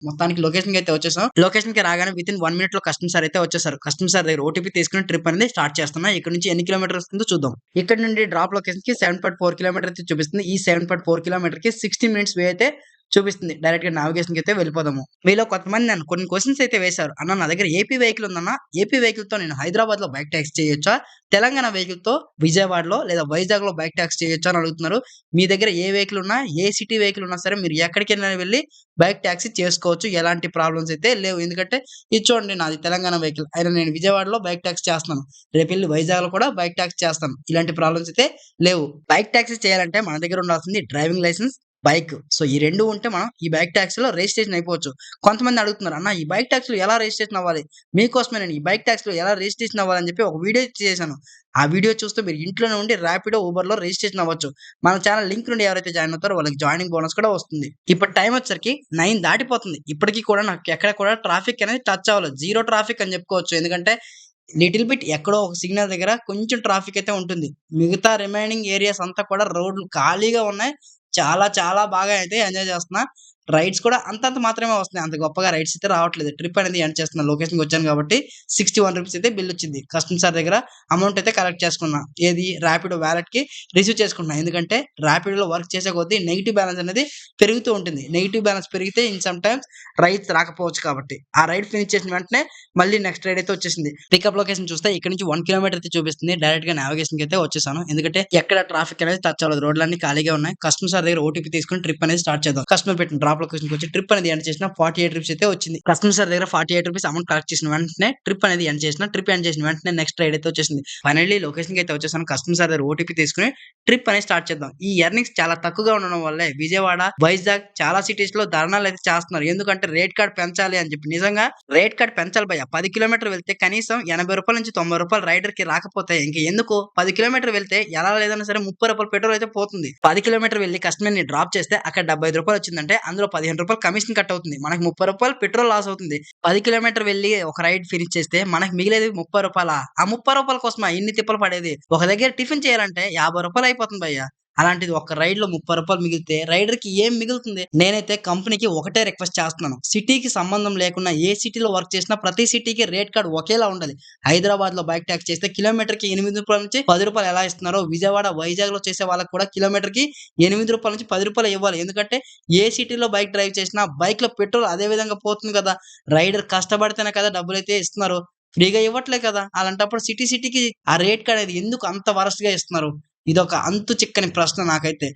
మొత్తానికి లొకేషన్‌కి అయితే వచ్చేసాం. లొకేషన్‌కి రాగానే వితిన్ 1 మినిట్‌లో కస్టమర్ సార్ అయితే వచ్చేసారు. కస్టమర్ సార్ దగ్గర ఓటీపీ తీసుకొని ట్రిప్ అనేది స్టార్ట్ చేస్తున్నా. ఇక్కడ నుంచి ఎన్ని కిలోమీటర్స్ వస్తుందో చూద్దాం. ఇక్కడ నుండి డ్రాప్ లొకేషన్‌కి 7.4 కిలోమీటర్ అయితే చూపిస్తుంది. ఈ 7.4 కిలోమీటర్‌కి 60 మినిట్స్ వే అయితే చూపిస్తుంది. డైరెక్ట్‌గా నావిగేషన్‌కి అయితే వెళ్ళిపోదాము. మీలో కొంతమంది నన్ను కొన్ని క్వెషన్స్ అయితే వేశారు. అన్న నా దగ్గర ఏపీ వెహికల్ ఉందన్న. ఏపీ వెహికల్‌తో నేను హైదరాబాద్‌లో బైక్ టాక్సీ చేయొచ్చా? తెలంగాణ వెహికల్‌తో విజయవాడలో లేదా వైజాగ్‌లో బైక్ టాక్సీ చేయొచ్చా అని అడుగుతున్నారు. మీ దగ్గర ఏ వెహికల్ ఉన్నా, ఏ సిటీ వెహికల్ ఉన్నా సరే మీరు ఎక్కడికైనా వెళ్లి బైక్ టాక్సీ చేసుకోవచ్చు. ఎలాంటి ప్రాబ్లమ్స్ అయితే లేవు. ఎందుకంటే ఇది చూడండి నాది తెలంగాణ వెహికల్. అయినా నేను విజయవాడలో బైక్ టాక్సీ చేస్తున్నాను. రేపెళ్లి వైజాగ్‌లో కూడా బైక్ టాక్సీ చేస్తాను. ఇలాంటి ప్రాబ్లమ్స్ అయితే లేవు. బైక్ టాక్సీ చేయాలంటే మన దగ్గర ఉండాల్సింది డ్రైవింగ్ లైసెన్స్, బైక్. సో ఈ 2 ఉంటే మనం ఈ బైక్ టాక్సీలో రిజిస్ట్రేషన్ అయిపోవచ్చు. కొంతమంది అడుగుతున్నారు, "అన్న ఈ బైక్ టాక్సీలో ఎలా రిజిస్ట్రేషన్ అవ్వాలి?" మీకోసమే నేను ఈ బైక్ టాక్సీలో ఎలా రిజిస్ట్రేషన్ అవ్వాలని చెప్పి ఒక వీడియో చేశాను. ఆ వీడియో చూస్తూ మీరు ఇంట్లోనే ఉండి ర్యాపిడో, ఉబర్‌లో రిజిస్ట్రేషన్ అవ్వచ్చు. మన ఛానల్ లింక్ నుండి ఎవరైతే జాయిన్ అవుతారో వాళ్ళకి జాయినింగ్ బోనస్ కూడా వస్తుంది. ఇప్పుడు టైమ్ వచ్చేసరికి 9 దాటిపోతుంది. ఇప్పటికి కూడా నాకు ఎక్కడ కూడా ట్రాఫిక్ అనేది టచ్ అవ్వలేదు. జీరో ట్రాఫిక్ అని చెప్పుకోవచ్చు. ఎందుకంటే లిటిల్ బిట్ ఎక్కడో ఒక సిగ్నల్ దగ్గర కొంచెం ట్రాఫిక్ అయితే ఉంటుంది. మిగతా రిమైనింగ్ ఏరియాస్ అంతా కూడా రోడ్లు ఖాళీగా ఉన్నాయి. చాలా చాలా బాగా అయితే ఎంజాయ్ చేస్తున్నా. రైడ్స్ కూడా అంతంత మాత్రమే వస్తున్నాయి. అంత గొప్పగా రైడ్స్ అయితే రావట్లేదు. ట్రిప్ అనేది ఎండ్ చేస్తున్నా. లొకేషన్‌కి వచ్చాను కాబట్టి రూ. 61 అయితే బిల్ వచ్చింది. కస్టమర్ సార్ దగ్గర అమౌంట్ అయితే కలెక్ట్ చేసుకున్నా. ఏది రాపిడో వాలెట్‌కి రిసీవ్ చేసుకుంటున్నా. ఎందుకంటే రాపిడోలో వర్క్ చేసే కొద్దీ నెగెటివ్ బాలన్స్ అనేది పెరుగుతూ ఉంటుంది. నెగెటివ్ బాలన్స్ పెరిగితే ఇన్ సమ్ టైమ్స్ రైడ్స్ రాకపోవచ్చు కాబట్టి. ఆ రైడ్ ఫినిష్ చేసిన వెంటనే మళ్ళీ నెక్స్ట్ రైడ్ అయితే వచ్చేసింది. పికప్ లొకేషన్ చూస్తే ఇక్కడ నుంచి 1 కిలోమీటర్ అయితే చూపిస్తుంది. డైరెక్ట్‌గా నావిగేషన్‌కి అయితే వచ్చేసాను. ఎందుకంటే ఎక్కడ ట్రాఫిక్ అనేది టచ్ అవ్వలేదు. రోడ్లన్నీ ఖాళీగా ఉన్నాయి. కస్టమర్ సార్ దగ్గర ఓటీపీ తీసుకొని ట్రిప్ అనేది స్టార్ట్ చేద్దాం. కస్టమర్ పెట్టిన డ్రాప్ లొకేషన్‌కి వచ్చి ట్రిప్ అనేది ఎండ్ చేసిన 48 రూపీస్ అయితే వచ్చింది. కస్టమర్ సార్ దగ్గర 48 రూపీస్ అమౌంట్ కలెక్ట్ చేసిన వెంటనే ట్రిప్ అనేది ఎండ్ చేసిన. ట్రిప్ ఎండ్ చేసిన వెంటనే నెక్స్ట్ రైడ్ అయితే వచ్చేసింది. ఫైనల్లీ లొకేషన్‌కి అయితే వచ్చేసాను. కస్టమర్ సార్ దగ్గర ఓటీపీ తీసుకొని ట్రిప్ అనేది స్టార్ట్ చేద్దాం. ఈ ఎర్నింగ్స్ చాలా తక్కువగా ఉండడం వల్లే విజయవాడ, వైజాగ్ చాలా సిటీస్‌లో ధర్నాలైతే చేస్తున్నారు. ఎందుకంటే రేట్ కార్డ్ పెంచాలి అని చెప్పి. నిజంగా రేట్ కార్డ్ పెంచాలి భయ్యా. 10 కిలోమీటర్లు వెళ్తే కనీసం రూ. 80 నుంచి రూ. 90 రైడర్‌కి రాకపోతే ఇంక ఎందుకు? 10 కిలోమీటర్లు వెళ్తే ఎలా లేదన్నా సరే రూ. 30 పెట్రోల్ అయితే పోతుంది. 10 కిలోమీటర్లు వెళ్లి కస్టమర్‌ని డ్రాప్ చేస్తే అక్కడ రూ. 75 వచ్చిందంటే అందులో రూ. 15 కమిషన్ కట్ అవుతుంది. మనకు రూ. 30 పెట్రోల్ లాస్ అవుతుంది. 10 కిలోమీటర్ వెళ్లి ఒక రైడ్ ఫినిష్ చేస్తే మనకు మిగిలేది రూ. 30. ఆ రూ. 30 కోసమా ఇన్ని తిప్పలు పడేది? ఒక దగ్గర టిఫిన్ చేయాలంటే రూ. 50 అయిపోతుంది భయ్యా. అలాంటిది ఒక్క రైడ్‌లో రూ. 30 మిగిలితే రైడర్‌కి ఏం మిగులుతుంది? నేనైతే కంపెనీకి ఒకటే రిక్వెస్ట్ చేస్తున్నాను. సిటీకి సంబంధం లేకుండా ఏ సిటీలో వర్క్ చేసినా ప్రతి సిటీకి రేట్ కార్డ్ ఒకేలా ఉండాలి. హైదరాబాద్‌లో బైక్ టాక్సీ చేస్తే కిలోమీటర్‌కి రూ. 8 నుంచి రూ. 10 ఎలా ఇస్తున్నారో విజయవాడ, వైజాగ్‌లో చేసే వాళ్ళకి కూడా కిలోమీటర్‌కి రూ. 8 నుంచి రూ. 10 ఇవ్వాలి. ఎందుకంటే ఏ సిటీలో బైక్ డ్రైవ్ చేసినా బైక్‌లో పెట్రోల్ అదే విధంగా పోతుంది కదా! రైడర్ కష్టపడితేనే కదా డబ్బులైతే ఇస్తున్నారు. ఫ్రీగా ఇవ్వట్లే కదా! అలాంటప్పుడు సిటీకి ఆ రేట్ కార్డ్ అనేది ఎందుకు అంత వరస్ట్‌గా ఇస్తున్నారు? ఇదొక అంతు చిక్కని ప్రశ్న నాకైతే.